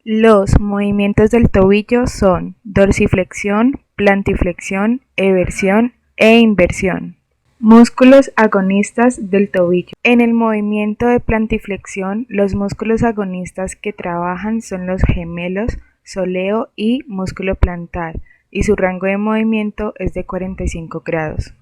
Los movimientos del tobillo son dorsiflexión, plantiflexión, eversión e inversión. Músculos agonistas del tobillo. En el movimiento de plantiflexión, los músculos agonistas que trabajan son los gemelos, soleo y músculo plantar, y su rango de movimiento es de 45 grados.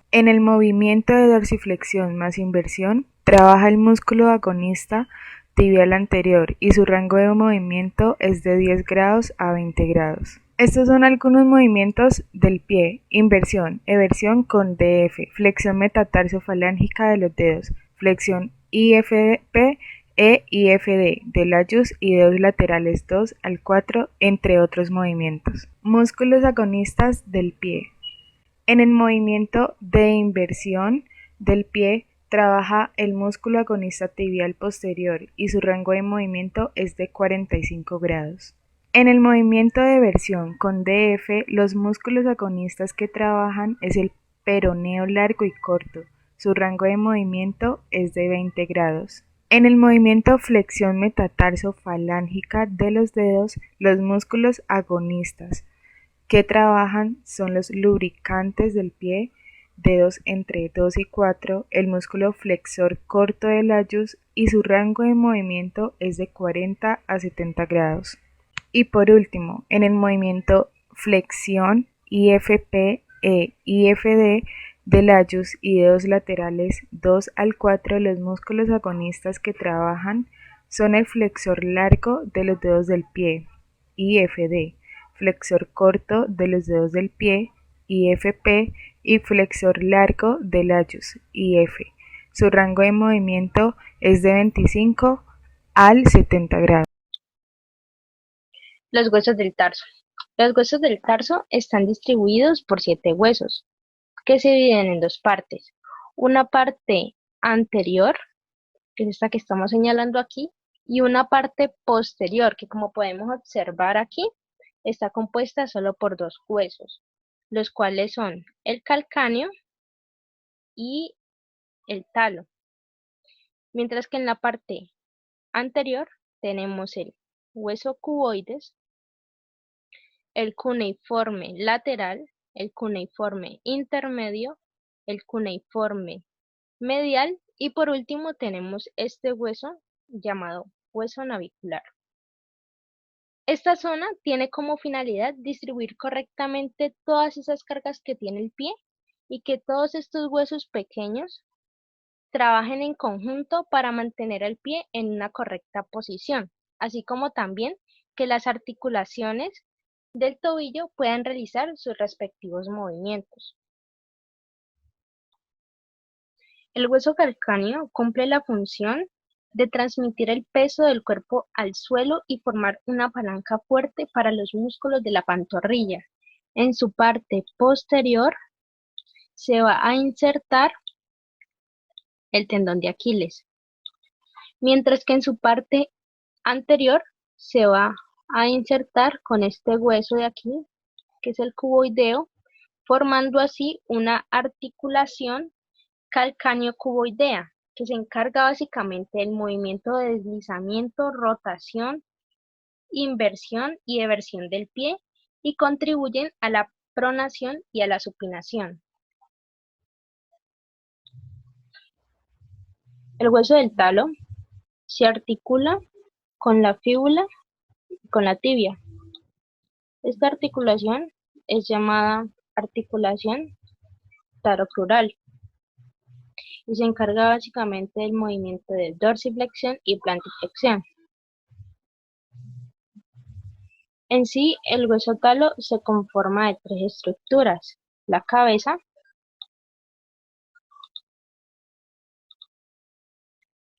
En el movimiento de dorsiflexión más inversión, trabaja el músculo agonista tibial anterior y su rango de movimiento es de 10 grados a 20 grados. Estos son algunos movimientos del pie: inversión, eversión con DF, flexión metatarsofalángica de los dedos, flexión IFP e IFD del labio y dedos laterales 2 al 4, entre otros movimientos. Músculos agonistas del pie. En el movimiento de inversión del pie trabaja el músculo agonista tibial posterior y su rango de movimiento es de 45 grados. En el movimiento de eversión con DF, los músculos agonistas que trabajan es el peroneo largo y corto. Su rango de movimiento es de 20 grados. En el movimiento flexión metatarsofalángica de los dedos, los músculos agonistas que trabajan son los lubricantes del pie, dedos entre 2 y 4, el músculo flexor corto del labio y su rango de movimiento es de 40 a 70 grados. Y por último, en el movimiento flexión IFP e IFD de labio y dedos laterales 2 al 4, los músculos agonistas que trabajan son el flexor largo de los dedos del pie, IFD, flexor corto de los dedos del pie, IFP, y flexor largo de labio, IF. Su rango de movimiento es de 25 al 70 grados. Los huesos del tarso. Los huesos del tarso están distribuidos por 7 huesos, que se dividen en dos partes. Una parte anterior, que es esta que estamos señalando aquí, y una parte posterior, que como podemos observar aquí, está compuesta solo por dos huesos, los cuales son el calcáneo y el talo. Mientras que en la parte anterior tenemos el hueso cuboides, el cuneiforme lateral, el cuneiforme intermedio, el cuneiforme medial y por último tenemos este hueso llamado hueso navicular. Esta zona tiene como finalidad distribuir correctamente todas esas cargas que tiene el pie y que todos estos huesos pequeños trabajen en conjunto para mantener el pie en una correcta posición, así como también que las articulaciones del tobillo puedan realizar sus respectivos movimientos. El hueso calcáneo cumple la función de transmitir el peso del cuerpo al suelo y formar una palanca fuerte para los músculos de la pantorrilla. En su parte posterior se va a insertar el tendón de Aquiles, mientras que en su parte anterior se va a insertar con este hueso de aquí, que es el cuboideo, formando así una articulación calcáneo-cuboidea, que se encarga básicamente del movimiento de deslizamiento, rotación, inversión y eversión del pie y contribuyen a la pronación y a la supinación. El hueso del talo se articula con la fíbula y con la tibia. Esta articulación es llamada articulación tarocrural y se encarga básicamente del movimiento de dorsiflexión y plantiflexión. En sí, el hueso talo se conforma de tres estructuras: la cabeza,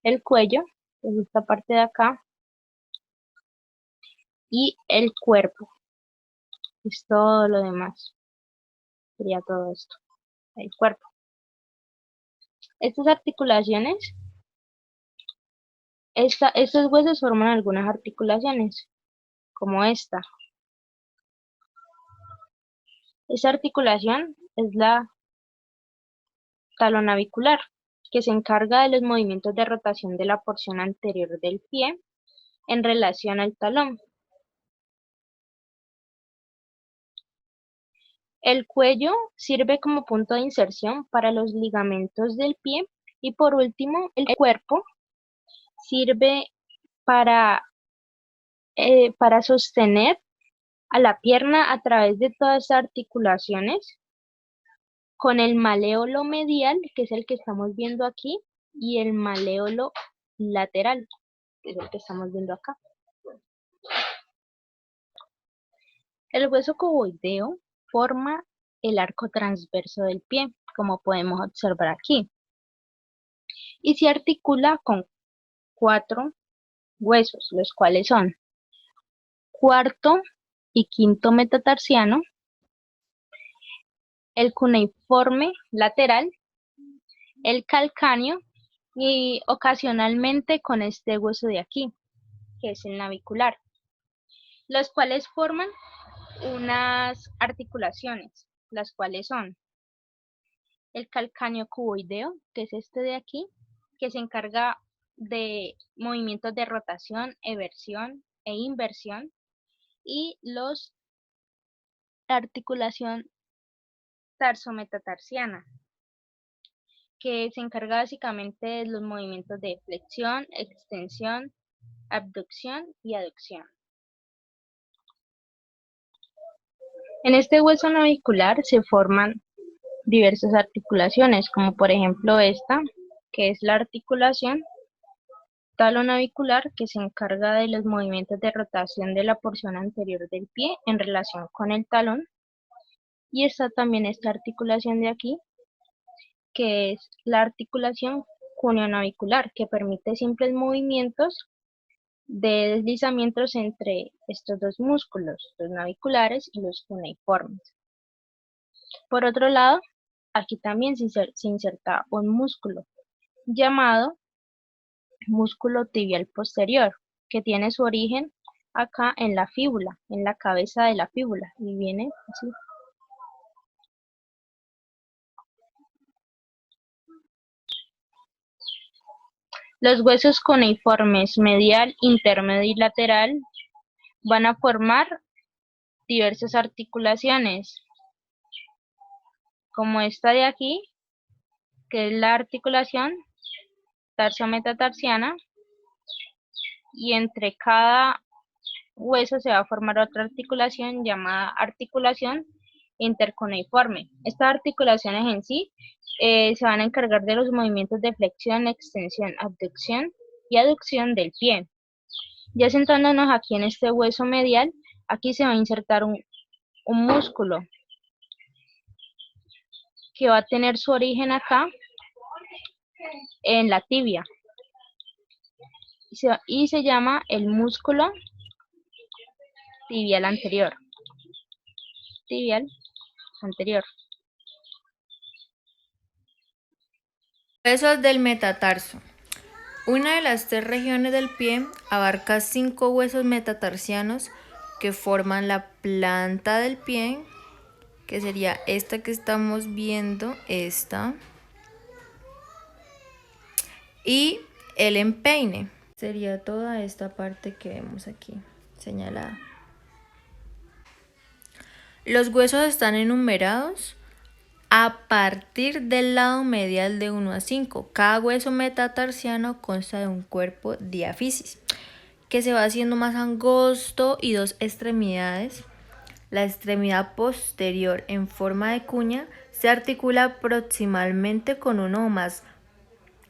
el cuello, que es esta parte de acá, y el cuerpo, que es todo lo demás, sería todo esto, el cuerpo. Estas articulaciones, estos huesos forman algunas articulaciones, como esta. Esta articulación es la talonavicular, que se encarga de los movimientos de rotación de la porción anterior del pie en relación al talón. El cuello sirve como punto de inserción para los ligamentos del pie y por último el cuerpo sirve para, para sostener a la pierna a través de todas las articulaciones con el maléolo medial, que es el que estamos viendo aquí, y el maléolo lateral, que es el que estamos viendo acá. El hueso cuboideo forma el arco transverso del pie, como podemos observar aquí, y se articula con 4 huesos, los cuales son cuarto y quinto metatarsiano, el cuneiforme lateral, el calcáneo y ocasionalmente con este hueso de aquí, que es el navicular, los cuales forman unas articulaciones, las cuales son el calcáneo cuboideo, que es este de aquí, que se encarga de movimientos de rotación, eversión e inversión, y la articulación tarsometatarsiana, que se encarga básicamente de los movimientos de flexión, extensión, abducción y aducción. En este hueso navicular se forman diversas articulaciones, como por ejemplo esta, que es la articulación talonavicular, que se encarga de los movimientos de rotación de la porción anterior del pie en relación con el talón. Y está también esta articulación de aquí, que es la articulación cuneo-navicular, que permite simples movimientos de deslizamientos entre estos dos músculos, los naviculares y los cuneiformes. Por otro lado, aquí también se inserta un músculo llamado músculo tibial posterior, que tiene su origen acá en la fíbula, en la cabeza de la fíbula, y viene así. Los huesos cuneiformes medial, intermedio y lateral van a formar diversas articulaciones, como esta de aquí, que es la articulación tarsometatarsiana, y entre cada hueso se va a formar otra articulación llamada articulación intercuneiforme. Estas articulaciones en sí se van a encargar de los movimientos de flexión, extensión, abducción y aducción del pie. Ya sentándonos aquí en este hueso medial, aquí se va a insertar un músculo que va a tener su origen acá en la tibia y se llama el músculo tibial anterior. Tibial anterior. Huesos del metatarso. Una de las 3 regiones del pie abarca 5 huesos metatarsianos que forman la planta del pie, que sería esta que estamos viendo, esta, y el empeine. Sería toda esta parte que vemos aquí señalada. Los huesos están enumerados a partir del lado medial de 1 a 5. Cada hueso metatarsiano consta de un cuerpo diáfisis, que se va haciendo más angosto, y 2 extremidades. La extremidad posterior en forma de cuña se articula proximalmente con uno o más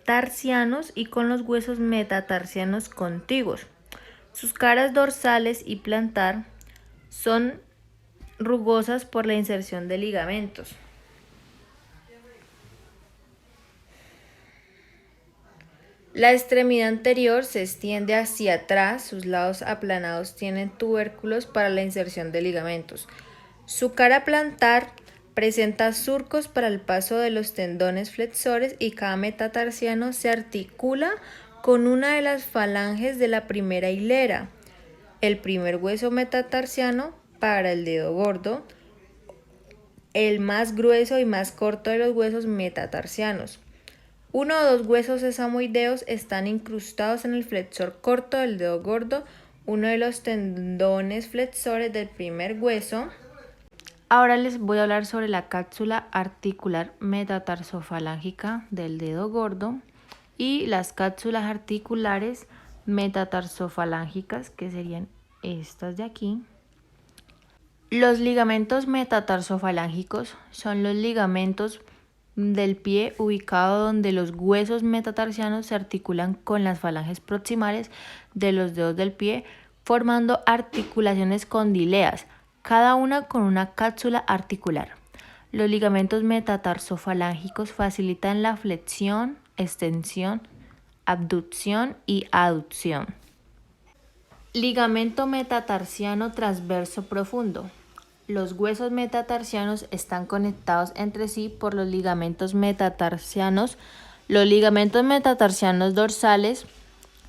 tarsianos y con los huesos metatarsianos contiguos. Sus caras dorsales y plantar son rugosas por la inserción de ligamentos. La extremidad anterior se extiende hacia atrás, sus lados aplanados tienen tubérculos para la inserción de ligamentos. Su cara plantar presenta surcos para el paso de los tendones flexores y cada metatarsiano se articula con una de las falanges de la primera hilera. El primer hueso metatarsiano para el dedo gordo, el más grueso y más corto de los huesos metatarsianos. Uno o dos huesos sesamoideos están incrustados en el flexor corto del dedo gordo, uno de los tendones flexores del primer hueso. Ahora les voy a hablar sobre la cápsula articular metatarsofalángica del dedo gordo y las cápsulas articulares metatarsofalángicas, que serían estas de aquí. Los ligamentos metatarsofalángicos son los ligamentos del pie ubicado donde los huesos metatarsianos se articulan con las falanges proximales de los dedos del pie, formando articulaciones condileas, cada una con una cápsula articular. Los ligamentos metatarsofalángicos facilitan la flexión, extensión, abducción y aducción. Ligamento metatarsiano transverso profundo. Los huesos metatarsianos están conectados entre sí por los ligamentos metatarsianos. Los ligamentos metatarsianos dorsales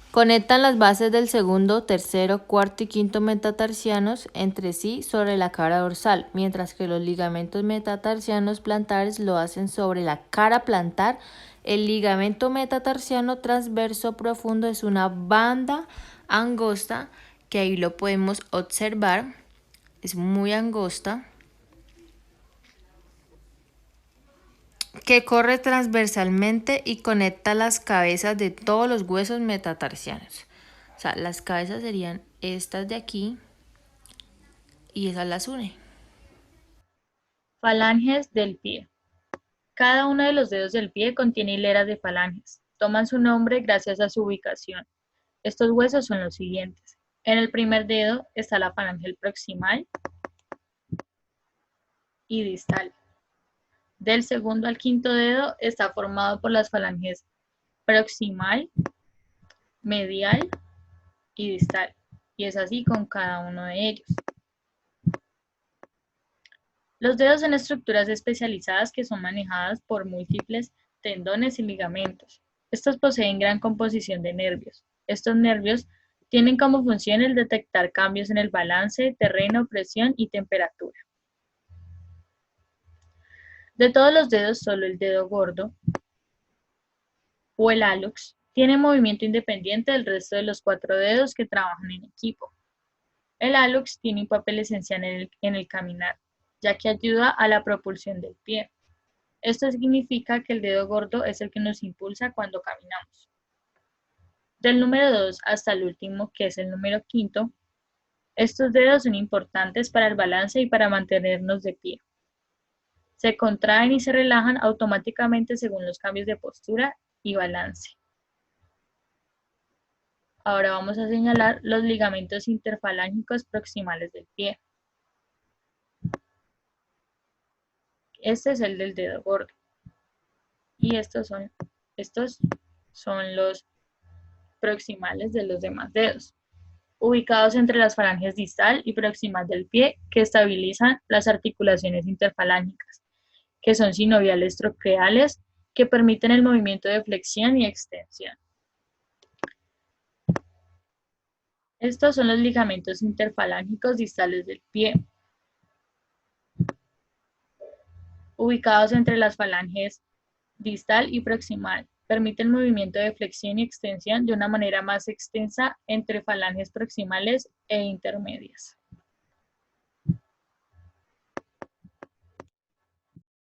conectan las bases del segundo, tercero, cuarto y quinto metatarsianos entre sí sobre la cara dorsal, mientras que los ligamentos metatarsianos plantares lo hacen sobre la cara plantar. El ligamento metatarsiano transverso profundo es una banda angosta, que ahí lo podemos observar, es muy angosta, que corre transversalmente y conecta las cabezas de todos los huesos metatarsianos. O sea, las cabezas serían estas de aquí y esas las une. Falanges del pie. Cada uno de los dedos del pie contiene hileras de falanges. Toman su nombre gracias a su ubicación. Estos huesos son los siguientes. En el primer dedo está la falange proximal y distal. Del segundo al quinto dedo está formado por las falanges proximal, medial y distal. Y es así con cada uno de ellos. Los dedos son estructuras especializadas que son manejadas por múltiples tendones y ligamentos. Estos poseen gran composición de nervios. Estos nervios tienen como función el detectar cambios en el balance, terreno, presión y temperatura. De todos los dedos, solo el dedo gordo o el hallux tiene movimiento independiente del resto de los 4 dedos que trabajan en equipo. El hallux tiene un papel esencial en el caminar, ya que ayuda a la propulsión del pie. Esto significa que el dedo gordo es el que nos impulsa cuando caminamos. Del número 2 hasta el último, que es el número quinto, estos dedos son importantes para el balance y para mantenernos de pie. Se contraen y se relajan automáticamente según los cambios de postura y balance. Ahora vamos a señalar los ligamentos interfalángicos proximales del pie. Este es el del dedo gordo. Y estos son los proximales de los demás dedos, ubicados entre las falanges distal y proximal del pie, que estabilizan las articulaciones interfalángicas, que son sinoviales troqueales, que permiten el movimiento de flexión y extensión. Estos son los ligamentos interfalángicos distales del pie, ubicados entre las falanges distal y proximal. Permite el movimiento de flexión y extensión de una manera más extensa entre falanges proximales e intermedias.